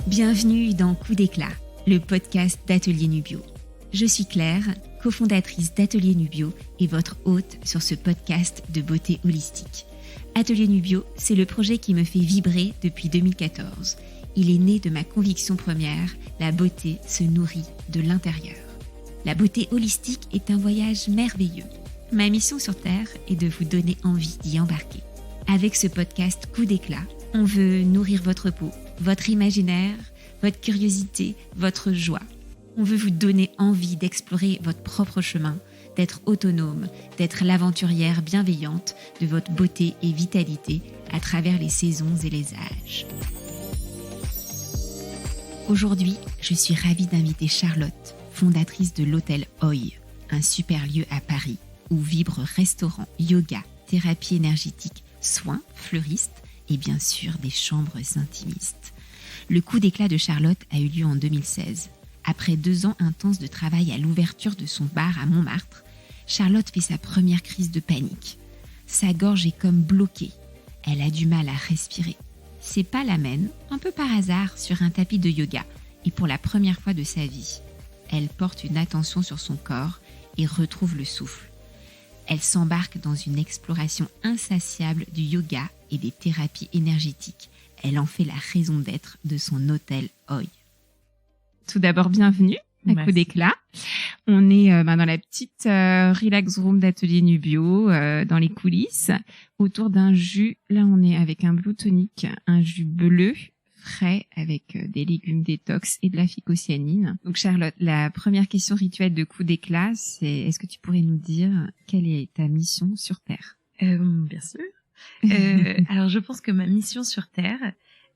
Bienvenue dans Coup d'éclat, le podcast d'Atelier Nubio. Je suis Claire, cofondatrice d'Atelier Nubio et votre hôte sur ce podcast de beauté holistique. Atelier Nubio, c'est le projet qui me fait vibrer depuis 2014. Il est né de ma conviction première, la beauté se nourrit de l'intérieur. La beauté holistique est un voyage merveilleux. Ma mission sur Terre est de vous donner envie d'y embarquer. Avec ce podcast Coup d'éclat, on veut nourrir votre peau, votre imaginaire, votre curiosité, votre joie. On veut vous donner envie d'explorer votre propre chemin, d'être autonome, d'être l'aventurière bienveillante de votre beauté et vitalité à travers les saisons et les âges. Aujourd'hui, je suis ravie d'inviter Charlotte, fondatrice de l'hôtel Oi, un super lieu à Paris où vibrent restaurant, yoga, thérapie énergétique, soins, fleuristes et bien sûr des chambres intimistes. Le coup d'éclat de Charlotte a eu lieu en 2016. Après 2 ans intenses de travail à l'ouverture de son bar à Montmartre, Charlotte fait sa première crise de panique. Sa gorge est comme bloquée. Elle a du mal à respirer. Ses pas l'amènent, un peu par hasard, sur un tapis de yoga et pour la première fois de sa vie. Elle porte une attention sur son corps et retrouve le souffle. Elle s'embarque dans une exploration insatiable du yoga et des thérapies énergétiques. Elle en fait la raison d'être de son hôtel Oi. Tout d'abord, bienvenue à Coup d'éclat. On est dans la petite relax room d'Atelier Nubio, dans les coulisses, autour d'un jus. Là, on est avec un Blue Tonic, un jus bleu, frais, avec des légumes détox et de la phycocyanine. Donc Charlotte, la première question rituelle de Coup d'éclat, c'est est-ce que tu pourrais nous dire quelle est ta mission sur Terre ? Bien sûr. Alors je pense que ma mission sur Terre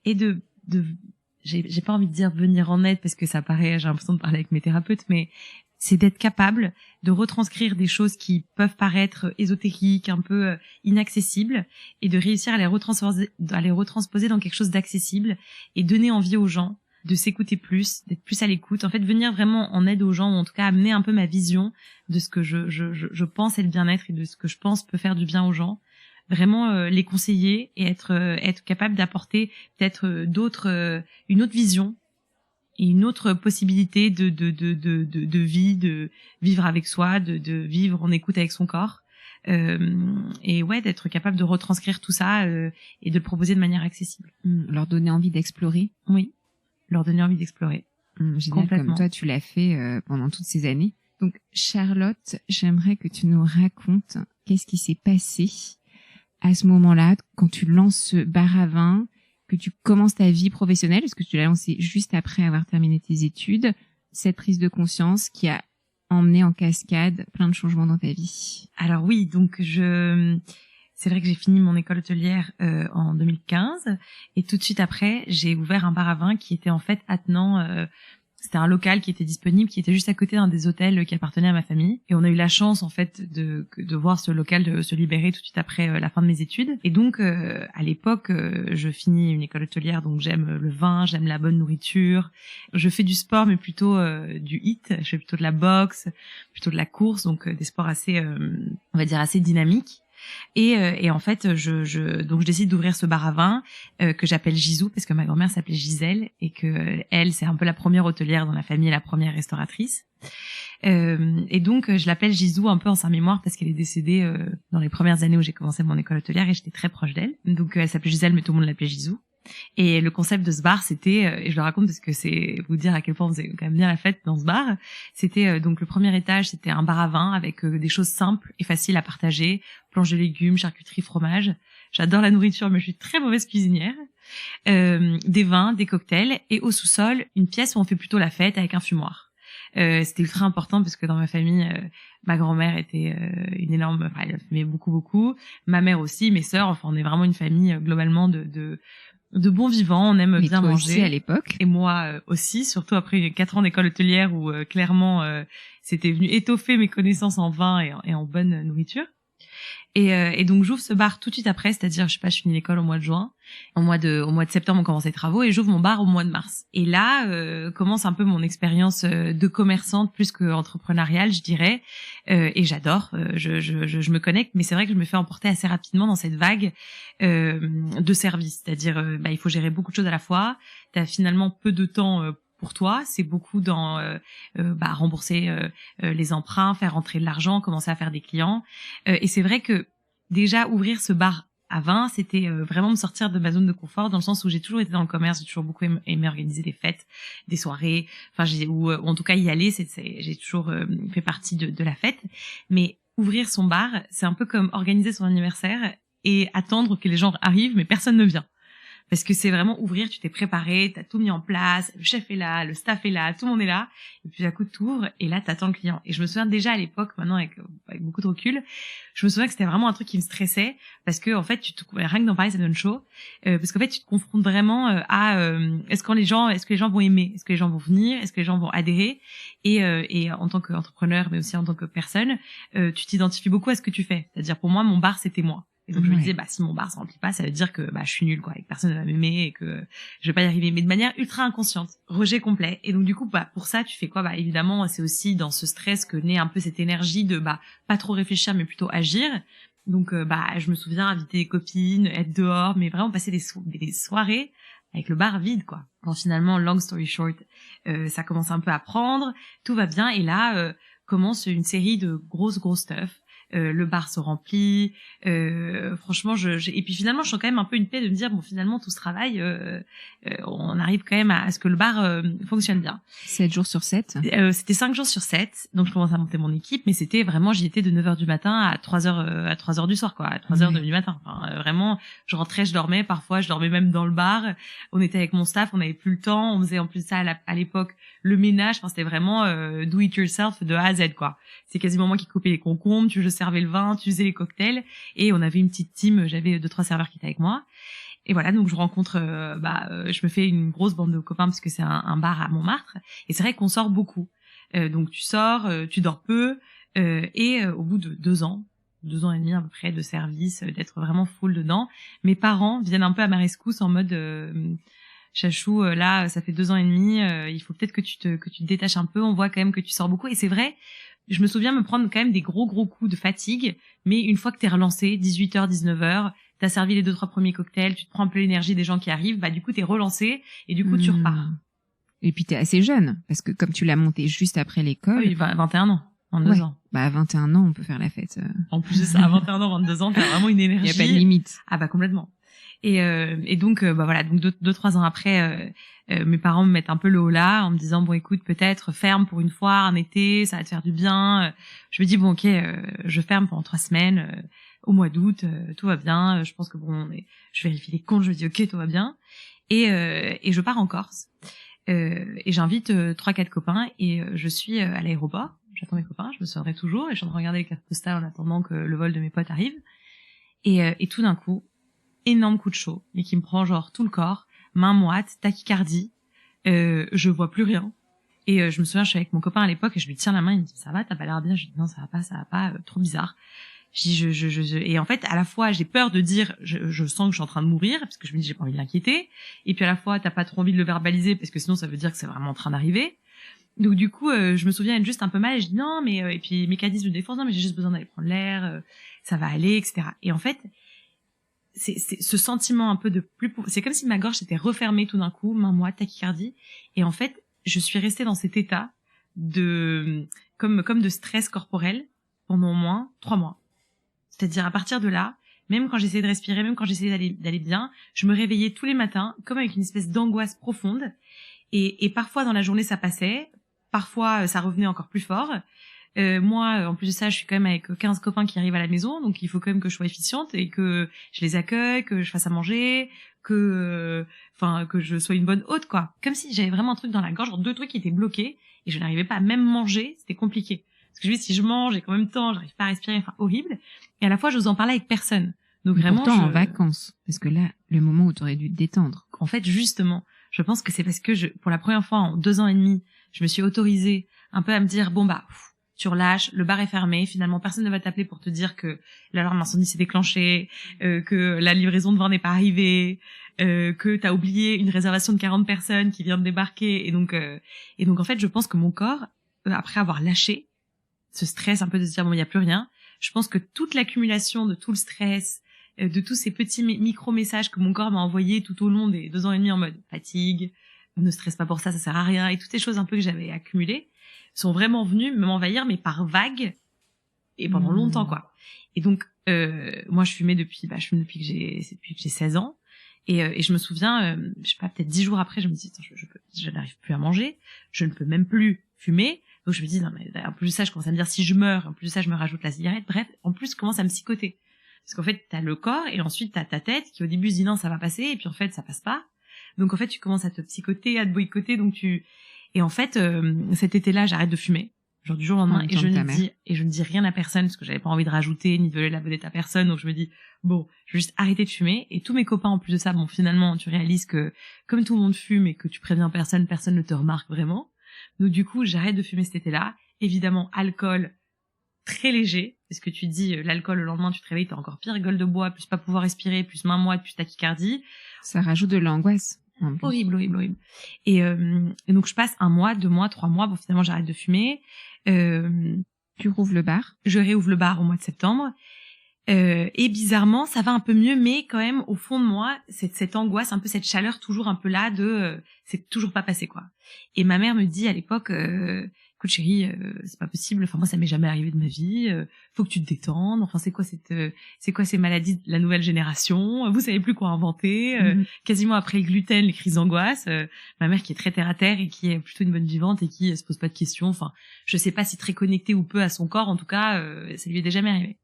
est de j'ai pas envie de dire venir en aide parce que ça paraît, j'ai l'impression de parler avec mes thérapeutes, mais c'est d'être capable de retranscrire des choses qui peuvent paraître ésotériques, un peu inaccessibles, et de réussir à les retransposer dans quelque chose d'accessible et donner envie aux gens de s'écouter plus, d'être plus à l'écoute. En fait, venir vraiment en aide aux gens, ou en tout cas amener un peu ma vision de ce que je pense est le bien-être et de ce que je pense peut faire du bien aux gens. Vraiment les conseiller et être capable d'apporter peut-être une autre vision et une autre possibilité de vie, de vivre avec soi, de vivre en écoute avec son corps, et ouais, d'être capable de retranscrire tout ça et de le proposer de manière accessible. Leur donner envie d'explorer. Oui, leur donner envie d'explorer. Génial, comme toi tu l'as fait pendant toutes ces années. Donc Charlotte, j'aimerais que tu nous racontes qu'est-ce qui s'est passé à ce moment-là, quand tu lances ce bar à vin, que tu commences ta vie professionnelle, parce que tu l'as lancé juste après avoir terminé tes études, cette prise de conscience qui a emmené en cascade plein de changements dans ta vie. Alors oui, donc c'est vrai que j'ai fini mon école hôtelière en 2015 et tout de suite après, j'ai ouvert un bar à vin qui était en fait attenant. C'était un local qui était disponible, qui était juste à côté d'un des hôtels qui appartenait à ma famille. Et on a eu la chance, en fait, de voir ce local se libérer tout de suite après la fin de mes études. Et donc, à l'époque, je finis une école hôtelière, donc j'aime le vin, j'aime la bonne nourriture. Je fais du sport, mais plutôt du HIIT. Je fais plutôt de la boxe, plutôt de la course, donc des sports assez, on va dire, assez dynamiques. Et en fait, donc je décide d'ouvrir ce bar à vin que j'appelle Gisou parce que ma grand-mère s'appelait Gisèle et que elle, c'est un peu la première hôtelière dans la famille et la première restauratrice. Et donc je l'appelle Gisou un peu en sa mémoire parce qu'elle est décédée dans les premières années où j'ai commencé mon école hôtelière et j'étais très proche d'elle. Donc elle s'appelait Gisèle, mais tout le monde l'appelait Gisou. Et le concept de ce bar, c'était, et je le raconte parce que c'est vous dire à quel point on faisait quand même bien la fête dans ce bar, c'était donc le premier étage, c'était un bar à vin avec des choses simples et faciles à partager, planches de légumes, charcuterie, fromage. J'adore la nourriture, mais je suis très mauvaise cuisinière. Des vins, des cocktails, et au sous-sol, une pièce où on fait plutôt la fête avec un fumoir. C'était ultra important parce que dans ma famille, ma grand-mère était une énorme, enfin, elle fumait beaucoup, ma mère aussi, mes sœurs, enfin on est vraiment une famille globalement de bons vivants, on aime bien manger. Aussi à l'époque. Et moi aussi, surtout après 4 ans d'école hôtelière où clairement c'était venu étoffer mes connaissances en vin et en bonne nourriture. Et donc j'ouvre ce bar tout de suite après, c'est-à-dire je finis l'école au mois de juin, au mois de septembre on commence les travaux et j'ouvre mon bar au mois de mars. Et là commence un peu mon expérience de commerçante plus que entrepreneuriale, je dirais. Et j'adore, je me connecte, mais c'est vrai que je me fais emporter assez rapidement dans cette vague de services, c'est-à-dire il faut gérer beaucoup de choses à la fois. T'as finalement peu de temps pour toi, c'est beaucoup dans rembourser les emprunts, faire rentrer de l'argent, commencer à faire des clients. Et c'est vrai que déjà ouvrir ce bar à vin, c'était vraiment me sortir de ma zone de confort, dans le sens où j'ai toujours été dans le commerce, j'ai toujours beaucoup aimé organiser des fêtes, des soirées, ou en tout cas y aller, j'ai toujours fait partie de la fête. Mais ouvrir son bar, c'est un peu comme organiser son anniversaire et attendre que les gens arrivent, mais personne ne vient. Parce que c'est vraiment ouvrir, tu t'es préparé, t'as tout mis en place, le chef est là, le staff est là, tout le monde est là, et puis d'un coup t'ouvres et là t'attends le client. Et je me souviens déjà à l'époque, maintenant avec beaucoup de recul, je me souviens que c'était vraiment un truc qui me stressait parce que en fait rien que d'en parler ça donne chaud, parce qu'en fait tu te confrontes vraiment à est-ce que les gens vont aimer, est-ce que les gens vont venir, est-ce que les gens vont adhérer, et en tant qu'entrepreneur mais aussi en tant que personne, tu t'identifies beaucoup à ce que tu fais. C'est-à-dire pour moi mon bar c'était moi. Et donc je me disais si mon bar se remplit pas, ça veut dire que je suis nulle quoi, et que personne ne va m'aimer et que je vais pas y arriver, mais de manière ultra inconsciente, rejet complet. Et donc du coup pour ça tu fais quoi? Évidemment, c'est aussi dans ce stress que naît un peu cette énergie de pas trop réfléchir mais plutôt agir. Donc je me souviens inviter des copines, être dehors, mais vraiment passer des soirées avec le bar vide quoi. Quand finalement, long story short, ça commence un peu à prendre, tout va bien, et là commence une série de grosses stuff. Le bar se remplit, franchement et puis finalement je sens quand même un peu une paix de me dire finalement tout ce travail on arrive quand même à ce que le bar fonctionne bien. 7 jours sur 7. C'était 5 jours sur 7, donc je commence à monter mon équipe, mais c'était vraiment, j'y étais de 9h du matin à 3h du soir quoi, à 3h du matin. Enfin, vraiment je rentrais, je dormais, parfois je dormais même dans le bar. On était avec mon staff, on n'avait plus le temps, on faisait en plus ça à l'époque le ménage, enfin c'était vraiment do it yourself de A à Z quoi. C'est quasiment moi qui coupais les concombres, je servais le vin, tu faisais les cocktails, et on avait une petite team, j'avais 2-3 serveurs qui étaient avec moi. Et voilà, donc je rencontre je me fais une grosse bande de copains parce que c'est un bar à Montmartre, et c'est vrai qu'on sort beaucoup. Donc tu sors, tu dors peu, et au bout de 2 ans et demi à peu près de service, d'être vraiment full dedans, mes parents viennent un peu à ma rescousse en mode Chachou, là ça fait 2 ans et demi, il faut peut-être que tu te détaches un peu, on voit quand même que tu sors beaucoup. Et c'est vrai, je me souviens me prendre quand même des gros coups de fatigue, mais une fois que t'es relancé, 18h, 19h, t'as servi les 2-3 premiers cocktails, tu te prends un peu l'énergie des gens qui arrivent, du coup t'es relancé, et du coup tu repars. Et puis t'es assez jeune, parce que comme tu l'as monté juste après l'école... Oui, 21 ans, 22 ans. À 21 ans, on peut faire la fête. En plus de ça, à 21 ans, 22 ans, t'as vraiment une énergie. Il y a pas de limite. Complètement. Et donc voilà, donc 2-3 ans après, mes parents me mettent un peu le haut là en me disant écoute, peut-être ferme pour une fois un été, ça va te faire du bien. Je me dis ok, je ferme pendant 3 semaines au mois d'août, tout va bien. Je pense que je vérifie les comptes, je me dis ok, tout va bien, et je pars en Corse, et j'invite 3-4 copains, et je suis à l'aéroport, j'attends mes copains, je me souviendrai toujours, et je suis en train de regarder les cartes postales en attendant que le vol de mes potes arrive, et tout d'un coup, énorme coup de chaud, mais qui me prend genre tout le corps, main moite, tachycardie, je vois plus rien. Et je me souviens, je suis avec mon copain à l'époque et je lui tiens la main, il me dit ça va, t'as pas l'air bien. Je lui dis non, ça va pas, trop bizarre. Je dis et en fait à la fois j'ai peur de dire je sens que je suis en train de mourir parce que je me dis j'ai pas envie de l'inquiéter, et puis à la fois t'as pas trop envie de le verbaliser parce que sinon ça veut dire que c'est vraiment en train d'arriver. Donc du coup je me souviens être juste un peu mal, et je dis non mais et puis mes caddies me défendent, non mais j'ai juste besoin d'aller prendre l'air, ça va aller, etc. Et en fait c'est ce sentiment un peu de plus, c'est comme si ma gorge s'était refermée tout d'un coup, main moite, tachycardie, et en fait je suis restée dans cet état de comme de stress corporel pendant au moins 3 mois. C'est-à-dire à partir de là, même quand j'essayais de respirer, même quand j'essayais d'aller bien, je me réveillais tous les matins comme avec une espèce d'angoisse profonde, et parfois dans la journée ça passait, parfois ça revenait encore plus fort. Moi, en plus de ça, je suis quand même avec 15 copains qui arrivent à la maison, donc il faut quand même que je sois efficiente et que je les accueille, que je fasse à manger, que je sois une bonne hôte, quoi. Comme si j'avais vraiment un truc dans la gorge, genre 2 trucs qui étaient bloqués, et je n'arrivais pas à même manger, c'était compliqué. Parce que je me dis, si je mange et qu'en même temps, j'arrive pas à respirer, horrible. Et à la fois, j'ose en parler avec personne. Donc vraiment, pourtant en vacances, parce que là, le moment où t'aurais dû te détendre. En fait, justement, je pense que c'est parce que pour la première fois en 2 ans et demi, je me suis autorisée un peu à me dire, tu relâches, le bar est fermé, finalement personne ne va t'appeler pour te dire que l'alarme incendie s'est déclenchée, que la livraison de vin n'est pas arrivée, que t'as oublié une réservation de 40 personnes qui vient de débarquer, et donc en fait je pense que mon corps, après avoir lâché ce stress un peu de se dire bon il y a plus rien, je pense que toute l'accumulation de tout le stress, de tous ces petits micro-messages que mon corps m'a envoyés tout au long des 2 ans et demi en mode fatigue, ne stresse pas pour ça, ça sert à rien, et toutes ces choses un peu que j'avais accumulées sont vraiment venues m'envahir, mais par vagues, et pendant longtemps, quoi. Et donc, moi, je fume depuis que j'ai 16 ans, et je me souviens, je sais pas, peut-être 10 jours après, je me dis, je n'arrive plus à manger, je ne peux même plus fumer, donc je me dis, non, mais en plus de ça, je commence à me dire, si je meurs, en plus de ça, je me rajoute la cigarette, bref, en plus, je commence à me psychoter. Parce qu'en fait, t'as le corps, et ensuite t'as ta tête, qui au début se dit non, ça va passer, et puis en fait, ça passe pas. Donc en fait, tu commences à te psychoter, à te boycotter, et en fait, cet été-là, j'arrête de fumer, genre du jour au lendemain, et je ne dis rien à personne, parce que j'avais pas envie de rajouter, ni de voler la vedette à personne, donc je me dis, bon, je vais juste arrêter de fumer, et tous mes copains, en plus de ça, bon, finalement, tu réalises que, comme tout le monde fume, et que tu préviens personne, personne ne te remarque vraiment. Donc du coup, j'arrête de fumer cet été-là. Évidemment, alcool très léger, parce que tu te dis, l'alcool, le lendemain, tu te réveilles, t'as encore pire, gueule de bois, plus pas pouvoir respirer, plus main moite, plus tachycardie. Ça rajoute de l'angoisse. Horrible. Et donc, je passe 1 mois, 2 mois, 3 mois, bon, finalement, j'arrête de fumer. Tu rouvres le bar? Je réouvre le bar au mois de septembre. Et bizarrement, ça va un peu mieux, mais quand même, au fond de moi, cette angoisse, un peu cette chaleur toujours un peu là c'est toujours pas passé, quoi. Et ma mère me dit à l'époque, écoute chérie, c'est pas possible, enfin moi ça m'est jamais arrivé de ma vie, faut que tu te détendes, enfin c'est quoi ces maladies de la nouvelle génération, vous savez plus quoi inventer, quasiment après le gluten, les crises d'angoisse, ma mère qui est très terre à terre et qui est plutôt une bonne vivante et qui se pose pas de questions, enfin je sais pas si très connectée ou peu à son corps, en tout cas ça lui est jamais arrivé.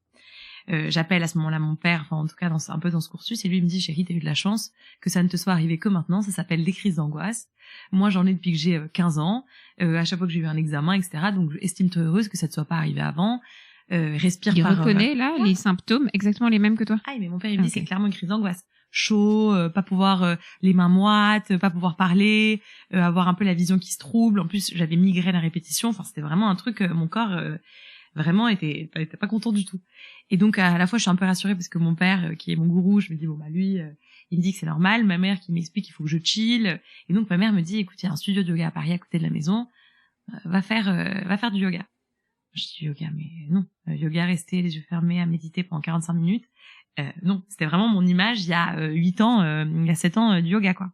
J'appelle à ce moment-là mon père, enfin en tout cas un peu dans ce cursus, et lui il me dit chérie, t'as eu de la chance que ça ne te soit arrivé que maintenant, ça s'appelle des crises d'angoisse. Moi j'en ai depuis que j'ai 15 ans, à chaque fois que j'ai eu un examen, etc. Donc estime-toi heureuse que ça te soit pas arrivé avant. Respire il par... Il reconnaît là les symptômes exactement les mêmes que toi? Ah mais mon père il me dit c'est clairement une crise d'angoisse. Chaud, pas pouvoir les mains moites, pas pouvoir parler, avoir un peu la vision qui se trouble. En plus j'avais migraine à répétition, enfin c'était vraiment un truc, mon corps vraiment était pas content du tout. Et donc à la fois je suis un peu rassurée parce que mon père qui est mon gourou, je me dis bon bah lui il me dit que c'est normal, ma mère qui m'explique qu'il faut que je chill, et donc ma mère me dit écoute il y a un studio de yoga à Paris à côté de la maison, va faire du yoga. Je dis yoga mais non, yoga rester les yeux fermés à méditer pendant 45 minutes. Non, c'était vraiment mon image il y a 8 ans, il y a 7 ans du yoga quoi.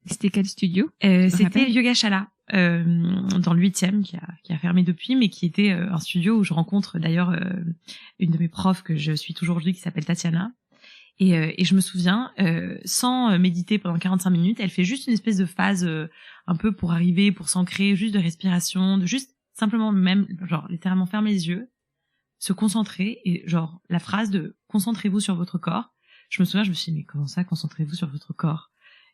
C'était quel studio? C'était Yoga Shala. Dans le 8e qui a fermé depuis, mais qui était un studio où je rencontre d'ailleurs une de mes profs que je suis toujours aujourd'hui qui s'appelle Tatiana, et je me souviens sans méditer pendant 45 minutes, elle fait juste une espèce de phase un peu pour arriver, pour s'ancrer, juste de respiration, de juste simplement même genre littéralement fermer les yeux, se concentrer, et genre la phrase de concentrez-vous sur votre corps. Je me souviens, je me suis dit mais comment ça, concentrez-vous sur votre corps?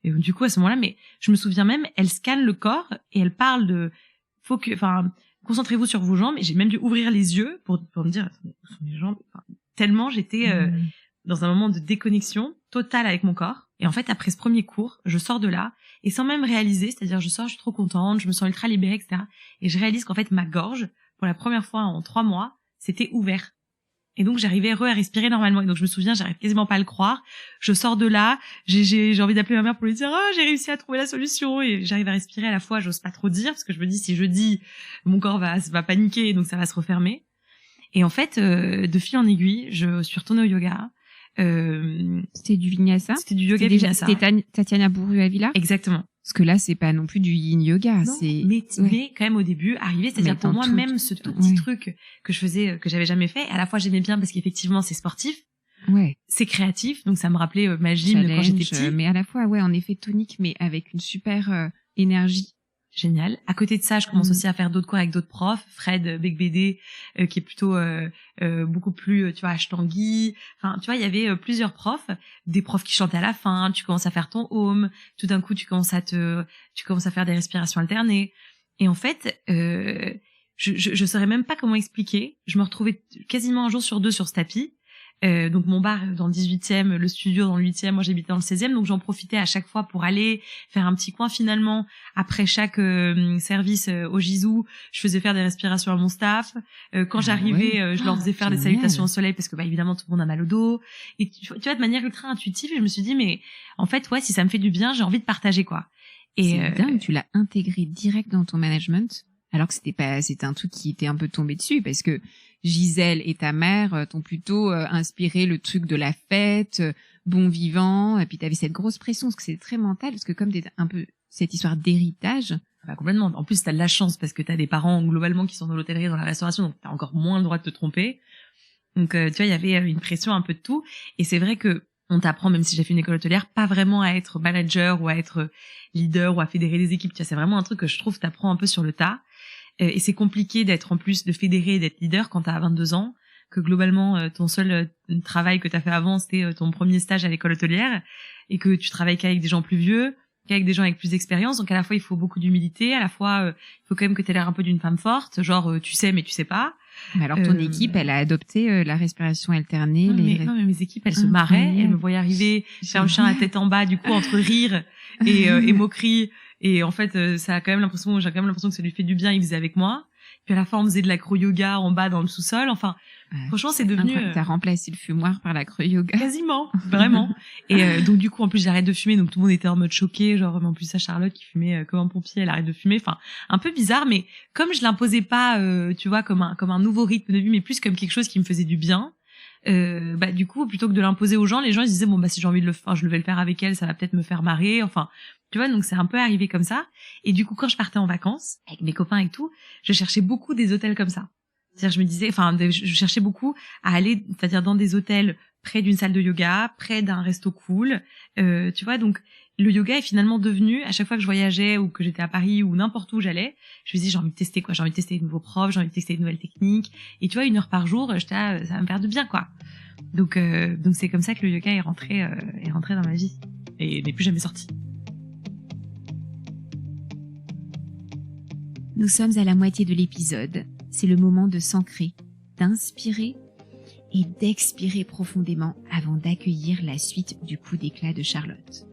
Et du coup, à ce moment-là, mais je me souviens même, elle scanne le corps et elle parle de, concentrez-vous sur vos jambes. Et j'ai même dû ouvrir les yeux pour me dire, attendez, où sont mes jambes? Tellement j'étais dans un moment de déconnexion totale avec mon corps. Et en fait, après ce premier cours, je sors de là, et sans même réaliser, c'est-à-dire je sors, je suis trop contente, je me sens ultra libérée, etc. Et je réalise qu'en fait, ma gorge, pour la première fois en 3 mois, c'était ouvert. Et donc j'arrivais à respirer normalement, et donc je me souviens, j'arrive quasiment pas à le croire, je sors de là, j'ai envie d'appeler ma mère pour lui dire j'ai réussi à trouver la solution, et j'arrive à respirer. À la fois j'ose pas trop dire parce que je me dis si je dis mon corps va paniquer, donc ça va se refermer. Et en fait de fil en aiguille je suis retournée au yoga. C'était du vinyasa? C'était du yoga vinyasa. C'était Tatiana Bourru-Avila? Exactement. Parce que là, c'est pas non plus du yin yoga, non, mais quand même au début, arrivé, c'est-à-dire pour moi, même ce tout petit truc que je faisais, que j'avais jamais fait, à la fois j'aimais bien parce qu'effectivement c'est sportif, c'est créatif, donc ça me rappelait ma gym quand j'étais petite. Mais à la fois, en effet tonique, mais avec une super énergie. Génial. À côté de ça, je commence aussi à faire d'autres cours avec d'autres profs, Fred Begbédé, qui est plutôt beaucoup plus, tu vois, Ashtanghi. Enfin, tu vois, il y avait plusieurs profs, des profs qui chantaient à la fin. Tu commences à faire ton home. Tout d'un coup, tu commences à faire des respirations alternées. Et en fait, je saurais même pas comment expliquer. Je me retrouvais quasiment un jour sur 2 sur ce tapis. Donc mon bar dans le 18e, le studio dans le 8e, moi j'habitais dans le 16e, donc j'en profitais à chaque fois pour aller faire un petit coin finalement. Après chaque service au Gisou, je faisais faire des respirations à mon staff. Quand j'arrivais, je leur faisais faire des salutations au soleil parce que évidemment tout le monde a mal au dos. Et tu vois, de manière ultra intuitive, je me suis dit mais en fait ouais, si ça me fait du bien, j'ai envie de partager quoi. Et c'est dingue, tu l'as intégré direct dans ton management, alors que c'était un truc qui était un peu tombé dessus, parce que Gisèle et ta mère t'ont plutôt inspiré le truc de la fête, bon vivant, et puis t'avais cette grosse pression, parce que c'est très mental, parce que comme t'es un peu cette histoire d'héritage. Complètement. En plus, t'as de la chance, parce que t'as des parents, globalement, qui sont dans l'hôtellerie, dans la restauration, donc t'as encore moins le droit de te tromper. Donc, tu vois, il y avait une pression un peu de tout, et c'est vrai que on t'apprend, même si j'ai fait une école hôtelière, pas vraiment à être manager ou à être leader ou à fédérer des équipes. Tu vois, c'est vraiment un truc que je trouve t'apprends un peu sur le tas. Et c'est compliqué d'être en plus de fédérer et d'être leader quand t'as 22 ans, que globalement ton seul travail que t'as fait avant c'était ton premier stage à l'école hôtelière et que tu travailles qu'avec des gens plus vieux, qu'avec des gens avec plus d'expérience. Donc à la fois il faut beaucoup d'humilité, à la fois il faut quand même que t'aies l'air un peu d'une femme forte, genre tu sais mais tu sais pas. Mais alors ton équipe, elle a adopté la respiration alternée. Non, mais mes équipes, elles se marraient, elles me voyaient arriver, faire le chien à tête en bas, du coup entre rire et moquerie. Et en fait, j'ai quand même l'impression que ça lui fait du bien, il faisait avec moi. Puis à la fin, on faisait de l'acro-yoga en bas dans le sous-sol. Enfin, franchement, c'est devenu... T'as remplacé le fumoir par l'acro-yoga. Quasiment, vraiment. Et donc du coup, en plus, j'arrête de fumer, donc tout le monde était en mode choqué. Genre, mais en plus, ça, Charlotte qui fumait comme un pompier, elle arrête de fumer. Enfin, un peu bizarre, mais comme je l'imposais pas, tu vois, comme un nouveau rythme de vie, mais plus comme quelque chose qui me faisait du bien. Du coup, plutôt que de l'imposer aux gens, les gens ils se disaient bon si j'ai envie de je vais le faire avec elle, ça va peut-être me faire marrer. Enfin, tu vois, donc c'est un peu arrivé comme ça. Et du coup, quand je partais en vacances avec mes copains et tout, je cherchais beaucoup des hôtels comme ça. C'est-à-dire, je me disais, je cherchais beaucoup à aller, c'est-à-dire dans des hôtels près d'une salle de yoga, près d'un resto cool. Tu vois, donc le yoga est finalement devenu, à chaque fois que je voyageais ou que j'étais à Paris ou n'importe où j'allais, je me disais j'ai envie de tester quoi, j'ai envie de tester de nouveaux profs, j'ai envie de tester de nouvelles techniques. Et tu vois, 1 heure par jour, j'étais là, ça va me faire du bien quoi. Donc c'est comme ça que le yoga est rentré dans ma vie et n'est plus jamais sorti. Nous sommes à la moitié de l'épisode. C'est le moment de s'ancrer, d'inspirer et d'expirer profondément avant d'accueillir la suite du coup d'éclat de Charlotte.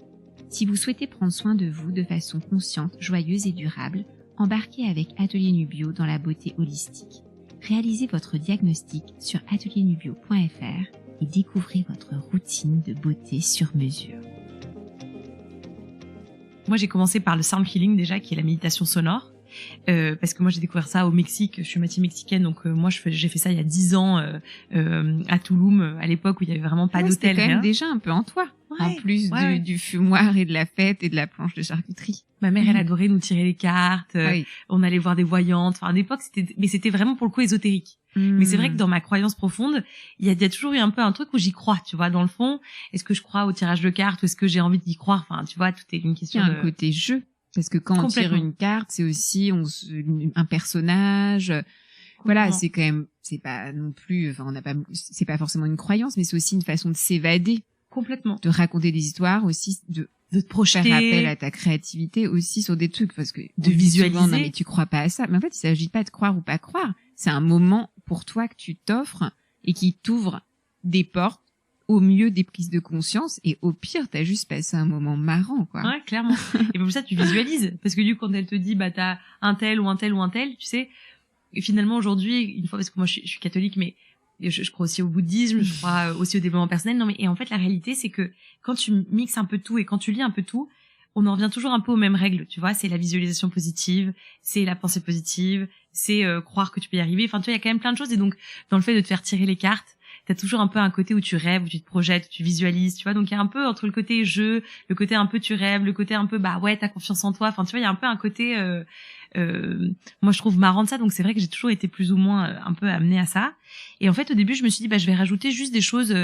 Si vous souhaitez prendre soin de vous de façon consciente, joyeuse et durable, embarquez avec Atelier Nubio dans la beauté holistique. Réalisez votre diagnostic sur ateliernubio.fr et découvrez votre routine de beauté sur mesure. Moi, j'ai commencé par le sound healing déjà, qui est la méditation sonore. Parce que moi j'ai découvert ça au Mexique, je suis moitié mexicaine, donc moi j'ai fait ça il y a 10 ans à Tulum, à l'époque où il y avait vraiment pas d'hôtel. C'était quand même déjà un peu en toi, en plus du fumoir et de la fête et de la planche de charcuterie. Ma mère elle adorait nous tirer les cartes, on allait voir des voyantes. Enfin à l'époque c'était vraiment pour le coup ésotérique. Mais c'est vrai que dans ma croyance profonde, il y a toujours eu un peu un truc où j'y crois, tu vois, dans le fond. Est-ce que je crois au tirage de cartes ou est-ce que j'ai envie d'y croire? Enfin, tu vois, tout est une question. Il y a un côté jeu. Parce que quand on tire une carte, c'est aussi un personnage. Voilà, c'est quand même, c'est pas non plus, c'est pas forcément une croyance, mais c'est aussi une façon de s'évader. Complètement. De raconter des histoires aussi, de te projeter. Faire appel à ta créativité aussi sur des trucs, parce que de visualiser. Souvent, non, mais tu crois pas à ça. Mais en fait, il s'agit pas de croire ou pas croire. C'est un moment pour toi que tu t'offres et qui t'ouvre des portes. Au mieux des prises de conscience et au pire t'as juste passé un moment marrant quoi. Ouais, clairement. Et pour ça tu visualises parce que du coup quand elle te dit t'as un tel ou un tel ou un tel, tu sais, et finalement aujourd'hui une fois, parce que moi je suis catholique mais je crois aussi au bouddhisme, je crois aussi au développement personnel. Non mais et en fait la réalité c'est que quand tu mixes un peu tout et quand tu lis un peu tout, on en revient toujours un peu aux mêmes règles, tu vois, c'est la visualisation positive, c'est la pensée positive, c'est croire que tu peux y arriver. Enfin tu vois, il y a quand même plein de choses et donc dans le fait de te faire tirer les cartes, t'as toujours un peu un côté où tu rêves, où tu te projettes, où tu visualises, tu vois. Donc il y a un peu entre le côté jeu, le côté un peu tu rêves, le côté un peu t'as confiance en toi. Enfin tu vois, il y a un peu un côté moi je trouve marrant de ça. Donc c'est vrai que j'ai toujours été plus ou moins un peu amenée à ça. Et en fait au début je me suis dit je vais rajouter juste des choses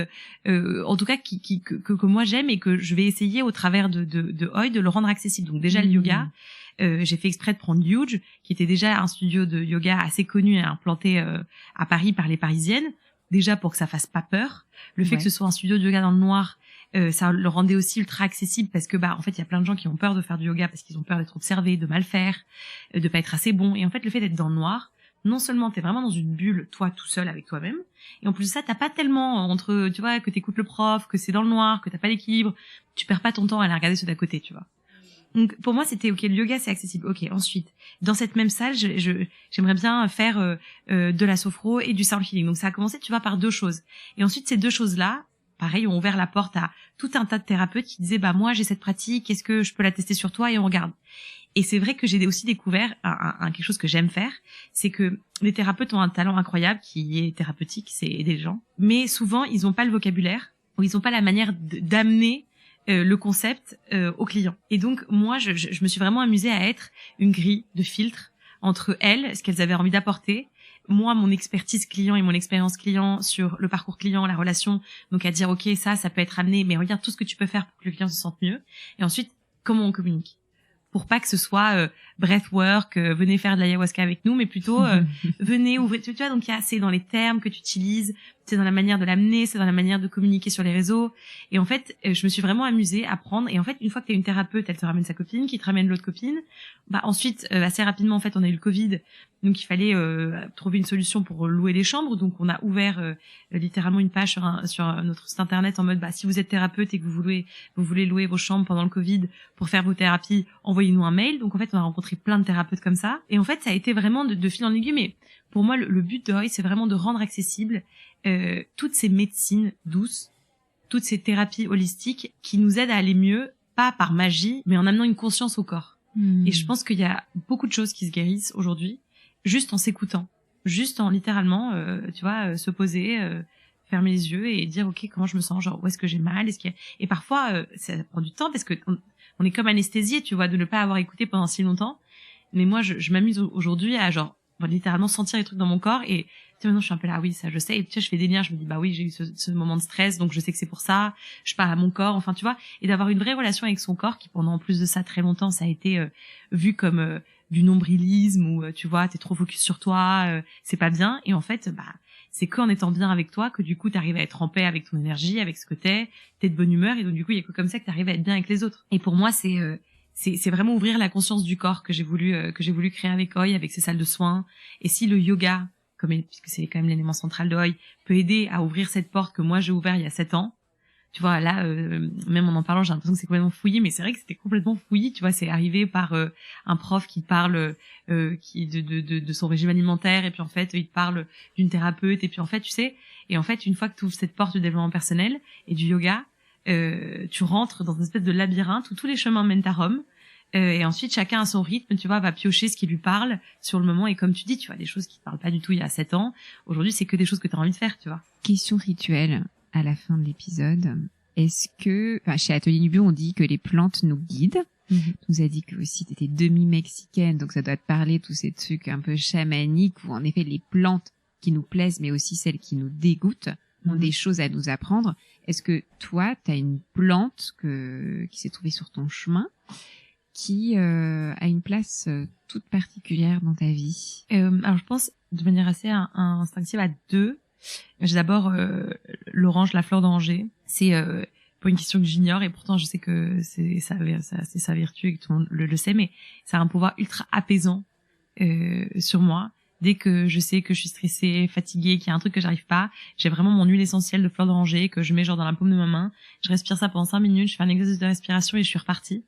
en tout cas que moi j'aime et que je vais essayer au travers de Oi de le rendre accessible. Donc déjà le yoga. J'ai fait exprès de prendre Huge, qui était déjà un studio de yoga assez connu et implanté à Paris par les Parisiennes. Déjà pour que ça fasse pas peur. Le fait que ce soit un studio de yoga dans le noir, ça le rendait aussi ultra accessible parce que en fait il y a plein de gens qui ont peur de faire du yoga parce qu'ils ont peur d'être observés, de mal faire, de pas être assez bon. Et en fait le fait d'être dans le noir, non seulement t'es vraiment dans une bulle, toi, tout seul avec toi-même, et en plus de ça, t'as pas tellement entre, tu vois, que t'écoutes le prof, que c'est dans le noir, que t'as pas d'équilibre, tu perds pas ton temps à aller regarder ceux d'à côté, tu vois. Donc, pour moi, c'était, ok, le yoga, c'est accessible. Ok, ensuite, dans cette même salle, j'aimerais bien faire de la sophro et du sound healing. Donc, ça a commencé, tu vois, par 2 choses. Et ensuite, ces 2 choses-là, pareil, ont ouvert la porte à tout un tas de thérapeutes qui disaient, bah, moi, j'ai cette pratique, est-ce que je peux la tester sur toi? Et on regarde. Et c'est vrai que j'ai aussi découvert quelque chose que j'aime faire, c'est que les thérapeutes ont un talent incroyable qui est thérapeutique, c'est aider les gens. Mais souvent, ils ont pas le vocabulaire, ou ils ont pas la manière d'amener le concept aux clients. Et donc, moi, je me suis vraiment amusée à être une grille de filtre entre elles, ce qu'elles avaient envie d'apporter, moi, mon expertise client et mon expérience client sur le parcours client, la relation, donc à dire, ok, ça peut être amené, mais regarde tout ce que tu peux faire pour que le client se sente mieux. Et ensuite, comment on communique, pour pas que ce soit breathwork, venez faire de l'ayahuasca avec nous, mais plutôt venez ouvrir, tu vois, donc c'est dans les termes que tu utilises, c'est dans la manière de l'amener, c'est dans la manière de communiquer sur les réseaux. Et en fait, je me suis vraiment amusée à apprendre. Et en fait, une fois que tu es une thérapeute, elle te ramène sa copine, qui te ramène l'autre copine. Bah ensuite, assez rapidement, en fait, on a eu le Covid, donc il fallait trouver une solution pour louer les chambres. Donc on a ouvert littéralement une page sur notre site internet en mode, bah si vous êtes thérapeute et que vous voulez louer vos chambres pendant le Covid pour faire vos thérapies, envoyez-nous un mail. Donc en fait, on a rencontré plein de thérapeutes comme ça. Et en fait, ça a été vraiment de fil en aiguille. Mais pour moi, le but de Hoi, c'est vraiment de rendre accessible toutes ces médecines douces, toutes ces thérapies holistiques qui nous aident à aller mieux, pas par magie, mais en amenant une conscience au corps. Et je pense qu'il y a beaucoup de choses qui se guérissent aujourd'hui juste en s'écoutant, juste en littéralement, tu vois, se poser, fermer les yeux et dire ok, comment je me sens, genre où est-ce que j'ai mal, et parfois ça prend du temps parce que on est comme anesthésié, tu vois, de ne pas avoir écouté pendant si longtemps. Mais moi, je m'amuse aujourd'hui à genre littéralement sentir les trucs dans mon corps et tu sais, maintenant je suis un peu là, oui, ça je sais, et tu sais, je fais des liens, je me dis bah oui, j'ai eu ce moment de stress, donc je sais que c'est pour ça, je parle à mon corps, enfin tu vois, et d'avoir une vraie relation avec son corps qui pendant en plus de ça très longtemps ça a été vu comme du nombrilisme ou tu vois, t'es trop focus sur toi, c'est pas bien, et en fait bah c'est qu'en étant bien avec toi que du coup t'arrives à être en paix avec ton énergie, avec ce que t'es de bonne humeur, et donc du coup il y a que comme ça que t'arrives à être bien avec les autres. Et pour moi c'est vraiment ouvrir la conscience du corps que j'ai voulu créer avec Hoi, avec ces salles de soins. Et si le yoga, puisque c'est quand même l'élément central de Hoi, peut aider à ouvrir cette porte que moi j'ai ouvert il y a 7 ans, tu vois, là, même en parlant, j'ai l'impression que c'est complètement fouillis, mais c'est vrai que c'était complètement fouillis, tu vois, c'est arrivé par un prof qui parle de son régime alimentaire, et puis en fait, il te parle d'une thérapeute, et puis en fait, tu sais, et en fait, une fois que tu ouvres cette porte du développement personnel et du yoga, tu rentres dans une espèce de labyrinthe où tous les chemins mènent à Rome, et ensuite chacun à son rythme, tu vois, va piocher ce qui lui parle sur le moment, et comme tu dis, tu vois, des choses qui te parlent pas du tout il y a 7 ans, aujourd'hui c'est que des choses que tu as envie de faire, tu vois. Question rituelle à la fin de l'épisode. Est-ce que, chez Atelier Nubio, on dit que les plantes nous guident. Tu nous as dit que aussi t'étais demi-mexicaine, donc ça doit te parler tous ces trucs un peu chamaniques où en effet les plantes qui nous plaisent mais aussi celles qui nous dégoûtent ont des choses à nous apprendre. Est-ce que toi, t'as une plante qui s'est trouvée sur ton chemin qui a une place toute particulière dans ta vie? Alors je pense de manière assez instinctive à 2. J'ai d'abord l'orange, la fleur d'Angers. C'est pour une question que j'ignore, et pourtant je sais que c'est sa vertu et que tout le monde le sait, mais ça a un pouvoir ultra apaisant sur moi. Dès que je sais que je suis stressée, fatiguée, qu'il y a un truc que j'arrive pas, j'ai vraiment mon huile essentielle de fleur d'oranger que je mets genre dans la paume de ma main. Je respire ça pendant 5 minutes, je fais un exercice de respiration et je suis repartie.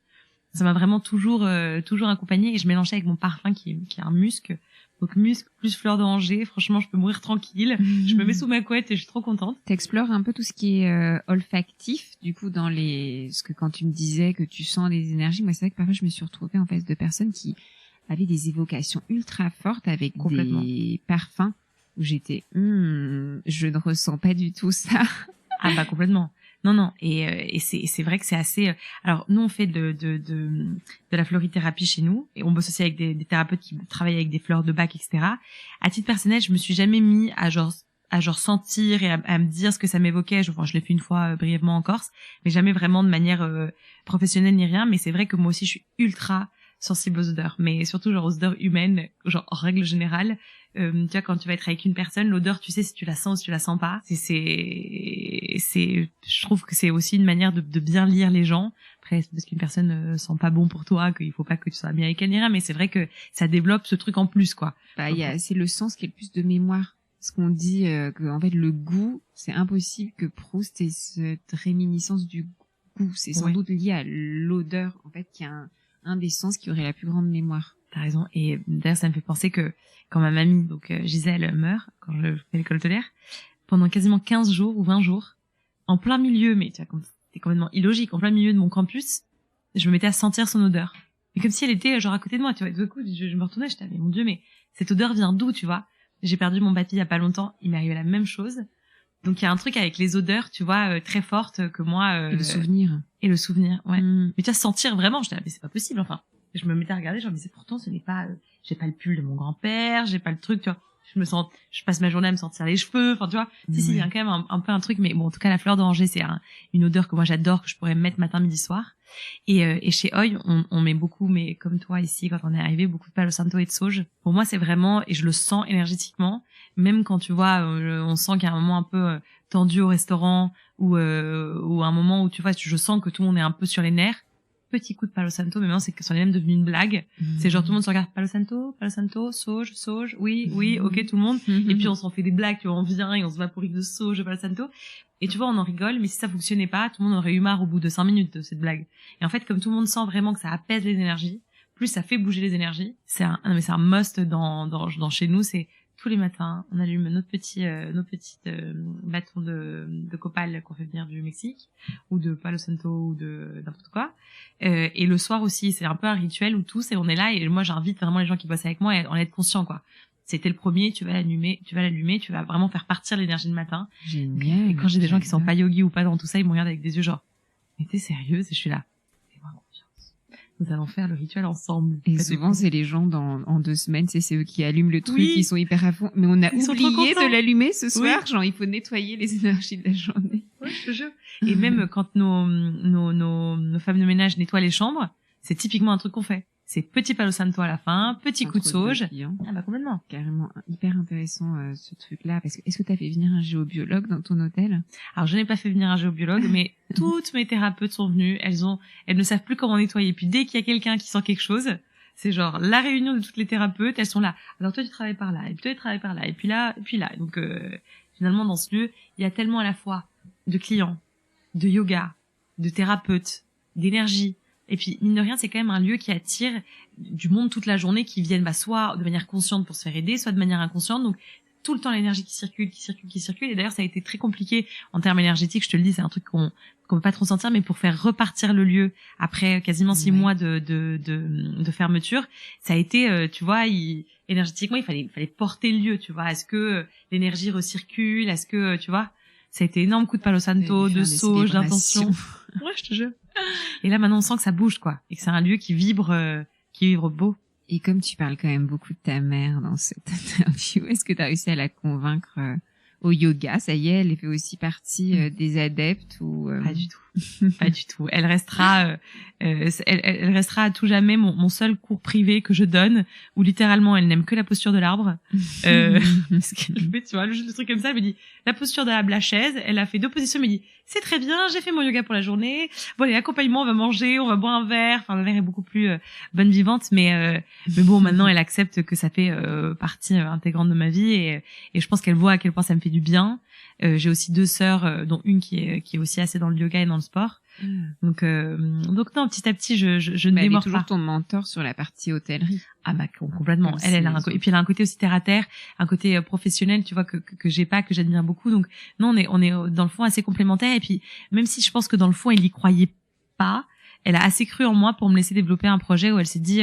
Ça m'a vraiment toujours accompagnée, et je mélangeais avec mon parfum qui est un musc. Donc musc plus fleur d'oranger, franchement, je peux mourir tranquille. Je me mets sous ma couette et je suis trop contente. T'explores un peu tout ce qui est olfactif, du coup, parce que quand tu me disais que tu sens des énergies, moi c'est vrai que parfois je me suis retrouvée en face de personnes qui avaient des évocations ultra fortes avec des parfums où j'étais, je ne ressens pas du tout ça. Ah bah complètement. Non, et c'est vrai que c'est assez. Alors nous on fait de la florithérapie chez nous, et on bosse aussi avec des thérapeutes qui travaillent avec des fleurs de bac, etc. À titre personnel, je me suis jamais mis à genre sentir et à me dire ce que ça m'évoquait. Je l'ai fait une fois brièvement en Corse, mais jamais vraiment de manière professionnelle ni rien. Mais c'est vrai que moi aussi je suis ultra sensible aux odeurs, mais surtout genre aux odeurs humaines, genre en règle générale. Tu vois, quand tu vas être avec une personne, l'odeur, tu sais si tu la sens ou si tu la sens pas. Je trouve que c'est aussi une manière de bien lire les gens. après c'est parce qu'une personne sent pas bon pour toi qu'il faut pas que tu sois bien avec elle ni rien, mais c'est vrai que ça développe ce truc en plus quoi. Bah c'est le sens qui est le plus de mémoire. Ce qu'on dit que en fait le goût, c'est impossible que Proust ait cette réminiscence du goût. C'est sans doute lié à l'odeur en fait qui est un des sens qui aurait la plus grande mémoire. T'as raison. Et d'ailleurs ça me fait penser que quand ma mamie donc Gisèle meurt quand je fais l'école hôtelière, pendant quasiment 15 jours ou 20 jours, en plein milieu, mais tu vois, c'était complètement illogique, en plein milieu de mon campus, je me mettais à sentir son odeur. Et comme si elle était genre à côté de moi, tu vois. Et du coup, je me retournais, j'étais, mais mon Dieu, mais cette odeur vient d'où, tu vois? J'ai perdu mon papy il y a pas longtemps, il m'est arrivé la même chose. Donc il y a un truc avec les odeurs, tu vois, très fortes que moi. Et le souvenir. Et le souvenir, ouais. Mais tu vois, sentir vraiment, j'étais, mais c'est pas possible, enfin. Je me mettais à regarder, je me disais, pourtant, ce n'est pas, j'ai pas le pull de mon grand-père, j'ai pas le truc, tu vois. Je passe ma journée à me sentir les cheveux, enfin, tu vois. Si, il y a quand même un peu un truc, mais bon, en tout cas, la fleur d'oranger, c'est une odeur que moi j'adore, que je pourrais mettre matin, midi, soir. Et chez Oi, on met beaucoup, mais comme toi ici, quand on est arrivé, beaucoup de Palo Santo et de sauge. Pour moi, c'est vraiment, et je le sens énergétiquement, même quand tu vois, on sent qu'il y a un moment un peu tendu au restaurant, ou un moment où tu vois, je sens que tout le monde est un peu sur les nerfs. Petit coup de Palo Santo, mais maintenant c'est que c'en est même devenu une blague. C'est genre tout le monde se regarde Palo Santo, sauge, oui, ok tout le monde. Et puis on s'en fait des blagues, tu vois, on vient et on se vaporise de sauge, Palo Santo. Et tu vois, on en rigole, mais si ça fonctionnait pas, tout le monde aurait eu marre au bout de 5 minutes de cette blague. Et en fait, comme tout le monde sent vraiment que ça apaise les énergies, plus ça fait bouger les énergies, c'est un must dans chez nous, c'est tous les matins, on allume nos petites bâtons de copal qu'on fait venir du Mexique ou de Palo Santo ou de n'importe quoi. Et le soir aussi, c'est un peu un rituel où tous et on est là et moi j'invite vraiment les gens qui bossent avec moi à en être conscients quoi. C'était le premier, tu vas l'allumer, tu vas vraiment faire partir l'énergie le matin. Génial. Et quand j'ai des gens qui sont pas yogis ou pas dans tout ça, ils me regardent avec des yeux genre, mais t'es sérieuse? Et je suis là. Nous allons faire le rituel ensemble. Et souvent, c'est les gens en 2 semaines, c'est eux qui allument le truc, ils sont hyper à fond. Mais on a oublié de l'allumer ce soir. Genre, il faut nettoyer les énergies de la journée. Oui, je te jure. Et même quand nos femmes de ménage nettoient les chambres, c'est typiquement un truc qu'on fait. C'est petit Palo Santo à la fin, petit coup de sauge. Ah bah complètement. Carrément, hyper intéressant ce truc-là. Parce que est-ce que t'as fait venir un géobiologue dans ton hôtel? Alors je n'ai pas fait venir un géobiologue, mais toutes mes thérapeutes sont venues. Elles ne savent plus comment nettoyer. Puis dès qu'il y a quelqu'un qui sent quelque chose, c'est genre la réunion de toutes les thérapeutes. Elles sont là. Alors toi tu travailles par là, et puis toi tu travailles par là, et puis là, et puis là. Donc finalement dans ce lieu, il y a tellement à la fois de clients, de yoga, de thérapeutes, d'énergie. Et puis, mine de rien, c'est quand même un lieu qui attire du monde toute la journée qui viennent, soit de manière consciente pour se faire aider, soit de manière inconsciente. Donc, tout le temps, l'énergie qui circule. Et d'ailleurs, ça a été très compliqué en termes énergétiques. Je te le dis, c'est un truc qu'on peut pas trop sentir, mais pour faire repartir le lieu après quasiment 6 mois de fermeture, ça a été, tu vois, énergétiquement, il fallait porter le lieu, tu vois. Est-ce que l'énergie recircule? Est-ce que, tu vois, ça a été énorme coup de Palo Santo, de sauge, d'intention. Ouais, je te jure. Et là, maintenant, on sent que ça bouge, quoi. Et que c'est un lieu qui vibre beau. Et comme tu parles quand même beaucoup de ta mère dans cette interview, est-ce que tu as réussi à la convaincre au yoga? Ça y est, elle fait aussi partie des adeptes ou Pas du tout. Pas du tout. Elle restera elle restera à tout jamais mon seul cours privé que je donne où littéralement elle n'aime que la posture de l'arbre. Parce qu'elle fait, tu vois, le truc comme ça, elle me dit la posture de la chaise, elle a fait 2 positions, elle me dit c'est très bien, j'ai fait mon yoga pour la journée. Bon, les accompagnements, on va manger, on va boire un verre. Enfin, ma mère est beaucoup plus bonne vivante, mais bon, maintenant elle accepte que ça fait partie intégrante de ma vie et je pense qu'elle voit à quel point ça me fait du bien. J'ai aussi 2 sœurs, dont une qui est aussi assez dans le yoga et dans le sport. Donc non, petit à petit, je ne démords pas. Elle est toujours ton mentor sur la partie hôtellerie. Ah bah complètement. Elle a et puis elle a un côté aussi terre à terre, un côté professionnel, tu vois, que j'ai pas, que j'admire beaucoup. Donc non, on est dans le fond assez complémentaires. Et puis même si je pense que dans le fond elle y croyait pas, elle a assez cru en moi pour me laisser développer un projet où elle s'est dit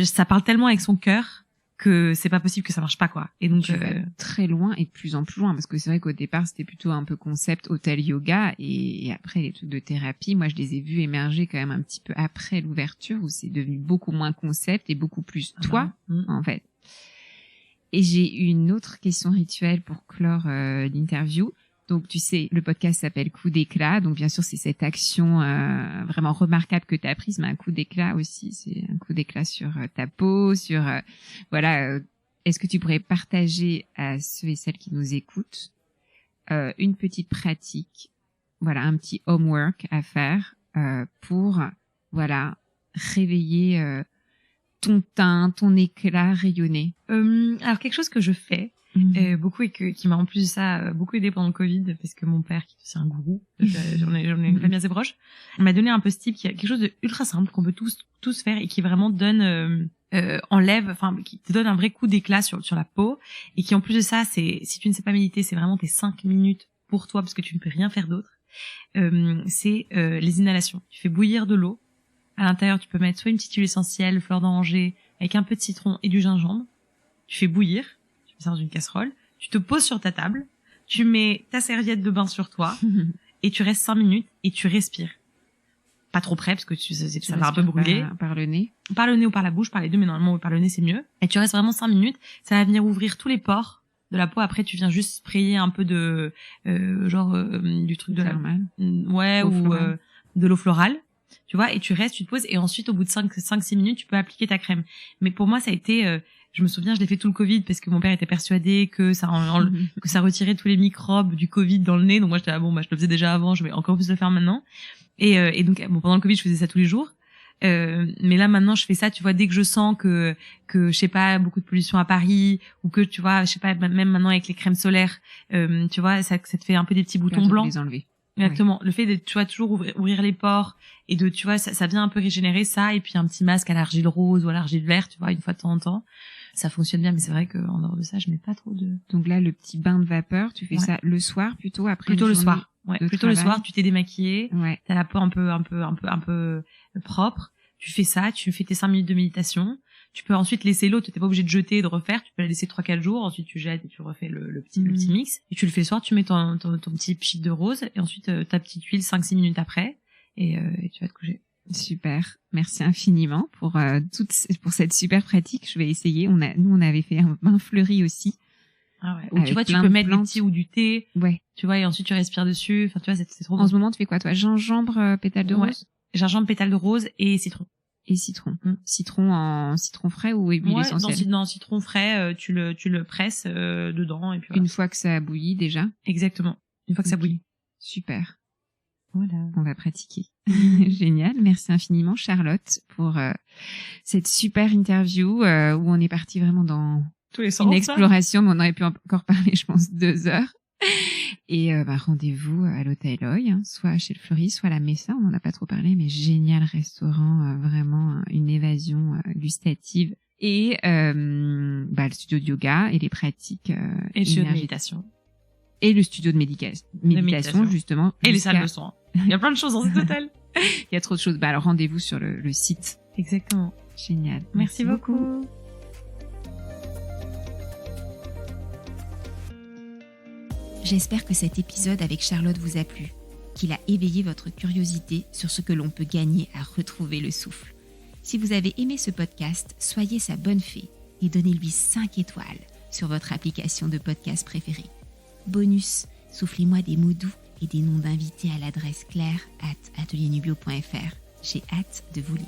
ça parle tellement avec son cœur que c'est pas possible que ça marche pas, quoi. Et donc tu vas très loin et de plus en plus loin, parce que c'est vrai qu'au départ c'était plutôt un peu concept hôtel yoga et après les trucs de thérapie, moi je les ai vus émerger quand même un petit peu après l'ouverture où c'est devenu beaucoup moins concept et beaucoup plus toi en fait. Et j'ai une autre question rituelle pour clore l'interview. Donc, tu sais, le podcast s'appelle Coup d'éclat. Donc, bien sûr, c'est cette action vraiment remarquable que tu as prise, mais un coup d'éclat aussi. C'est un coup d'éclat sur ta peau, sur... voilà. Est-ce que tu pourrais partager à ceux et celles qui nous écoutent une petite pratique, voilà, un petit homework à faire pour réveiller ton teint, ton éclat rayonné? Alors quelque chose que je fais beaucoup et qui m'a en plus de ça beaucoup aidé pendant le Covid, parce que mon père, qui est aussi un gourou, j'en ai une famille assez proche, m'a donné un post-it qui est quelque chose de ultra simple qu'on peut tous faire et qui vraiment donne qui te donne un vrai coup d'éclat sur la peau, et qui en plus de ça, c'est, si tu ne sais pas méditer, c'est vraiment tes 5 minutes pour toi parce que tu ne peux rien faire d'autre. C'est les inhalations. Tu fais bouillir de l'eau. À l'intérieur, tu peux mettre soit une petite huile essentielle, fleur d'oranger, avec un peu de citron et du gingembre. Tu fais bouillir, tu mets ça dans une casserole, tu te poses sur ta table, tu mets ta serviette de bain sur toi, et tu restes 5 minutes et tu respires. Pas trop près, parce que ça va un peu brûler. Par le nez. Par le nez ou par la bouche, par les deux, mais normalement par le nez c'est mieux. Et tu restes vraiment 5 minutes, ça va venir ouvrir tous les pores de la peau. Après tu viens juste sprayer un peu de du truc de la de l'eau florale, tu vois, et tu restes, tu te poses, et ensuite au bout de 5-6 minutes tu peux appliquer ta crème. Mais pour moi ça a été je me souviens, je l'ai fait tout le Covid parce que mon père était persuadé que ça retirait tous les microbes du Covid dans le nez. Donc moi j'étais je le faisais déjà avant, je vais encore plus le faire maintenant. Et donc pendant le Covid je faisais ça tous les jours. Mais là maintenant je fais ça, tu vois, dès que je sens que je sais pas, beaucoup de pollution à Paris, ou que tu vois, je sais pas, même maintenant avec les crèmes solaires, tu vois, ça te fait un peu des petits boutons blancs. Les enlever. Exactement. Ouais. Le fait de, tu vois, toujours ouvrir les pores, et de, tu vois, ça vient un peu régénérer ça, et puis un petit masque à l'argile rose ou à l'argile verte, tu vois, une fois de temps en temps. Ça fonctionne bien, mais c'est vrai qu'en dehors de ça, je mets pas trop de... Donc là, le petit bain de vapeur, tu fais ça le soir plutôt, après plutôt le soir. Ouais, plutôt travail. Le soir, tu t'es démaquillée, t'as la peau un peu propre, tu fais ça, tu fais tes 5 minutes de méditation, tu peux ensuite laisser l'eau, t'es pas obligé de jeter et de refaire, tu peux la laisser 3-4 jours, ensuite tu jettes et tu refais le petit mix, et tu le fais le soir, tu mets ton petit pchit de rose, et ensuite ta petite huile 5-6 minutes après, et tu vas te coucher. Super, merci infiniment pour cette super pratique. Je vais essayer. On avait fait un bain fleuri aussi. Ah ouais. Ou tu vois, tu peux mettre du thé ou du thé. Ouais. Tu vois, et ensuite tu respires dessus. Enfin, tu vois, c'est trop bon. En ce moment, tu fais quoi, toi? Gingembre, pétale de rose? Gingembre, pétale de rose et citron. Et citron. Citron frais ou huile essentielle? Non, citron frais, tu le presses dedans, et puis voilà. Une fois que ça a bouilli déjà? Exactement. Une fois que ça bouillit. Super. Voilà. On va pratiquer. Génial. Merci infiniment, Charlotte, pour cette super interview où on est parti vraiment dans tous les sens, une exploration, mais on aurait pu encore parler, je pense, 2 heures. Et rendez-vous à l'Hôtel Oy, soit chez le Fleury, soit à la Messa. On n'en a pas trop parlé, mais génial restaurant, vraiment une évasion gustative. Et le studio de yoga et les pratiques et le studio de méditation. Et le studio de méditation, justement. Et les salles de soins. Il y a plein de choses dans cet hôtel. Il y a trop de choses. Alors rendez-vous sur le site. Exactement. Génial. Merci beaucoup. J'espère que cet épisode avec Charlotte vous a plu, qu'il a éveillé votre curiosité sur ce que l'on peut gagner à retrouver le souffle. Si vous avez aimé ce podcast, soyez sa bonne fée et donnez-lui 5 étoiles sur votre application de podcast préférée. Bonus, soufflez-moi des mots doux et des noms d'invités à l'adresse claire@ateliernubio.fr. J'ai hâte de vous lire.